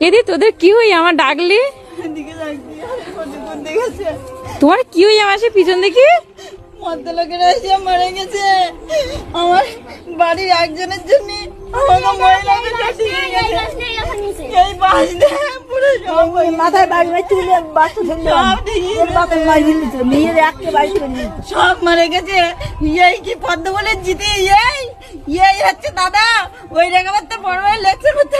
এদি তোদের কি হই আমার ডাকলি? তোমার কি হই আমার সে পিছন দেখি লোকেরা এসে মারা গেছে আমার বাড়ির একজনের জন্য। মাথায় বাড়ি সব মারা গেছে। এই কি পদ্ম বলে জিতে এই হচ্ছে দাদা ওই রেখাবারটা বড় হয়ে লেকচার করতে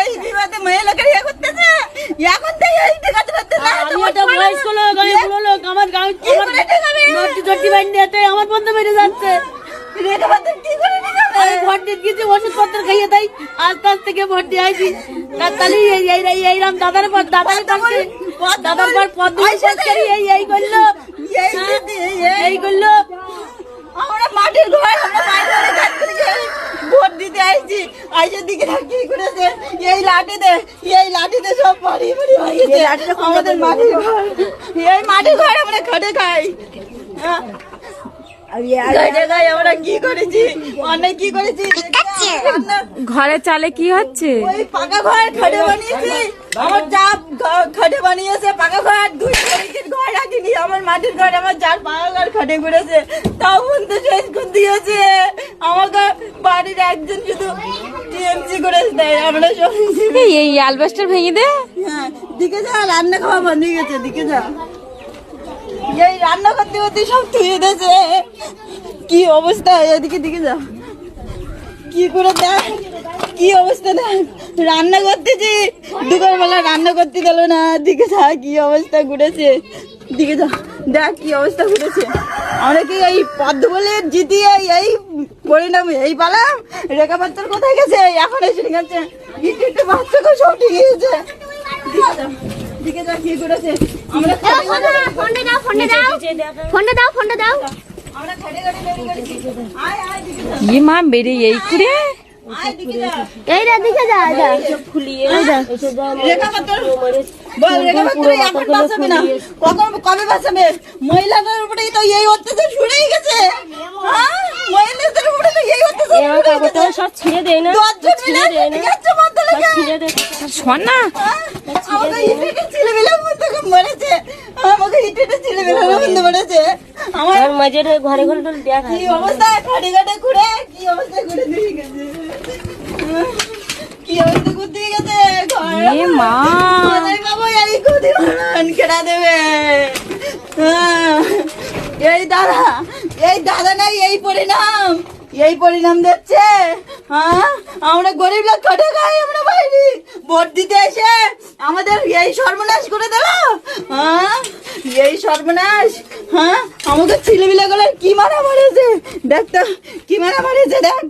এই বিবাদে মেয়ে লোকের ইয়ে করতেছে। এখন তো এই দেখাতে পারতে না আমার গাঁও আমার বন্ধু বেড়ে যাচ্ছে। ওষুধ পত্র খাইয়ে দেয় আস্তে আস্তে থেকে ভর্তি হয়েছি। এইরাম দাদার পর দাদার পাশে দাদার পর পদ্ম এই করলো এই করলো। আমরা মাটির ঘর আমরা ভোট দিতে আইছি আইসের দিকে কি করেছে এই লাঠিতে সব বাড়ি আমাদের মাটির ঘর এই মাটির ঘর আমরা খেটে খাই। আমরা কি করেছি অনেক কি করেছি। ঘরের চালে কি হচ্ছে? ওই পাকা ঘর খেটে বানিয়েছি আমার যা খেটে বানিয়েছে পাকা ঘর 2 তারিখের ঘর রাখিনি আমার মাটির ঘর আমার যার পাকা ঘর খেটে করেছে তাও বন্ধু শেষ করে দিয়েছে। আমাকে বাড়ির একজন শুধু টিএমসি করে দেয়। আমরা সব এই অ্যালবেস্টার ভেঙে দে। হ্যাঁ দিকে যা রান্না খাওয়া বন্ধ হয়ে গেছে দিকে যা এই রান্না করতে করতে সব ধুয়ে দিয়েছে। কি অবস্থা এদিকে দিকে যা কি করে দেখ কি অবস্থা দেখ রান্না করতেছি দুপুরবেলা রান্না করতে গেল না। দিকে যা কি অবস্থা ঘুরেছে দিকে যা দেখ কি অবস্থা ঘুরেছে। আমরা কি এই পদ্ম বলে জিতিয়ে এই পরিণাম এই পালাম। রেখাপাত্র কোথায় গেছে এখন এসে গেছে একটু বাচ্চাকে সব ঠিক গেছে। দিকে যা কি করেছে আমরা ফোনটা দাও আমরা খেটে খেটে রেডি করেছি। আয় আয় দিকে যা কি মা বেড়ে এই করে আয় দিকে যা এইটা দিকে যা ফুলিয়ে রেখাপাত্র বল রেখাপাত্র এখন বাঁচাবে না কবে বাঁচাবে? মহিলাদের উপরেই তো এই অত্যাচার শুরুই গেছে। হ্যাঁ মহিলাদের উপরে তো এই অত্যাচার সব ছিঁড়ে দেয় না শোন না আমাকে ইটেটা ছেলেবেলার মধ্যে মরেছে আমাকে ইটেটা ছেলেবেলার মধ্যে মরেছে। আমার মাঝে ঘরে ঘরে দেখা কি অবস্থা খাটে খাটে ঘুরে কি অবস্থা ঘুরে দিয়ে গেছে কি অবস্থা ঘুরতে গেছে এ মা বাবু এই গদি মারান কেনা দেবে। এই দাদা নাই এই পরিণাম দিচ্ছে। হ্যাঁ আমরা গরিব লোক খেটে খাই আমরা বাইরে ভোট দিতে এসে আমাদের এই সর্বনাশ করে দিল। হ্যাঁ এই সর্বনাশ। হ্যাঁ আমাকে ছেলেপিলেগুলোর কি মারা মারেছে দেখ তো কি মারা মারেছে দেখ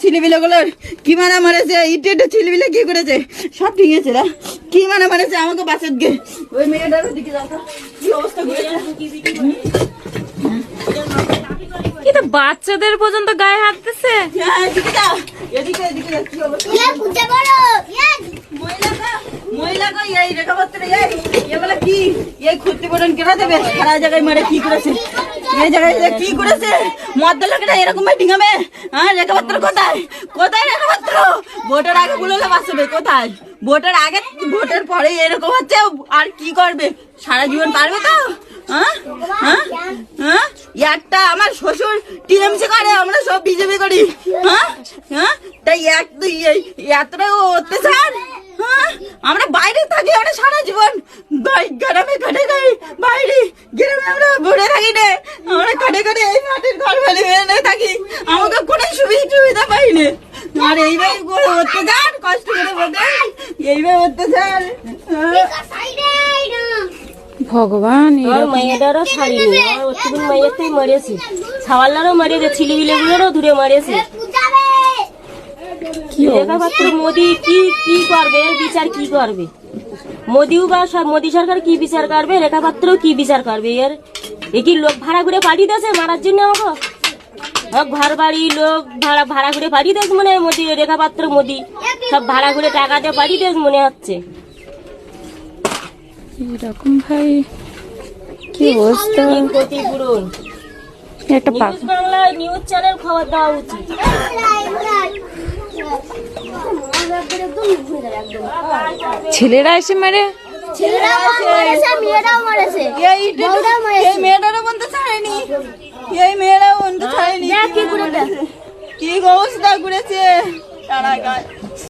ছেলেপিলেগুলোর কি মারা মারেছে ইটে ছেলেপিলে কি করেছে সব ভেঙেছে রে কি মারা মারেছে আমাকে বাঁচাত গে ওই মেয়েটার দিকে যাও তো কি অবস্থা করেছে। কিন্তু বাচ্চাদের পর্যন্ত গায়ে হাঁটতেছে। এদিকে যাও এদিকে যাও কি অবস্থা মহিলাকে এই রেখাপত্র এগুলো কি এই ক্ষতিপূরণ কেনা দেবে সারা জায়গায় মারে কি করেছে এই জায়গায় কি করেছে মদ্য লোকেরা এরকম ডিঙাবে। হ্যাঁ রেখাপত্র কোথায় কোথায় রেখাপত্র ভোটের আগে বললে বাঁচবে কোথায় ভোটের আগে ভোটের পরে এরকম হচ্ছে আর কি করবে সারা জীবন পারবে তো। হ্যাঁ হ্যাঁ হ্যাঁ একটা আমার শ্বশুর টিএমসি করে আমরা সব বিজেপি করি। হ্যাঁ হ্যাঁ তাই এতটা অত্যাচার। হ্যাঁ আমরা বাইরে থাকি আমরা সারা জীবন গ্রামে খেটে খাই বাইরে গ্রামে আমরা ভরে থাকি না আমরা খেটে খেটে এই মাটির ঘর ফেলে থাকি আমাকে কোনো সুবিধা পাই না। আর এইভাবে অত্যাচার কষ্ট করে বলতে এইভাবে অত্যাচার। ভগবান মেয়েটারও ছাড়িনি মেয়েতেই মরেছে ছাওয়ালারও মরেছে ছিলিবিলেগুলোরও দূরে মরেছে। মোদি কি করবে এর বিচার কি করবে মোদিও বা মোদি সরকার কি বিচার করবে রেখাপাত্র কি বিচার করবে এর কি লোক ভাড়া করে পাঠিয়ে দিয়েছে মারার জন্য আমাকে ঘর বাড়ি লোক ভাড়া করে পাঠিয়ে দিয়েছে মনে হয় মোদি রেখাপাত্র মোদি সব ভাড়া করে টাকা দিয়ে পাঠিয়ে দিয়েছে মনে হচ্ছে। এরকম ভাই কি অবস্থা ক্ষতিপূরণ একটা নিউজ বাংলা নিউজ চ্যানেল খবর দেওয়া উচিত। ছেলেরা এসে মারে? এই মেয়েটারও বন্ধু ছাড়েনি, এই মেয়েরাও বন্ধু ছাড়েনি। কি অবস্থা করেছে তারা গায়ে।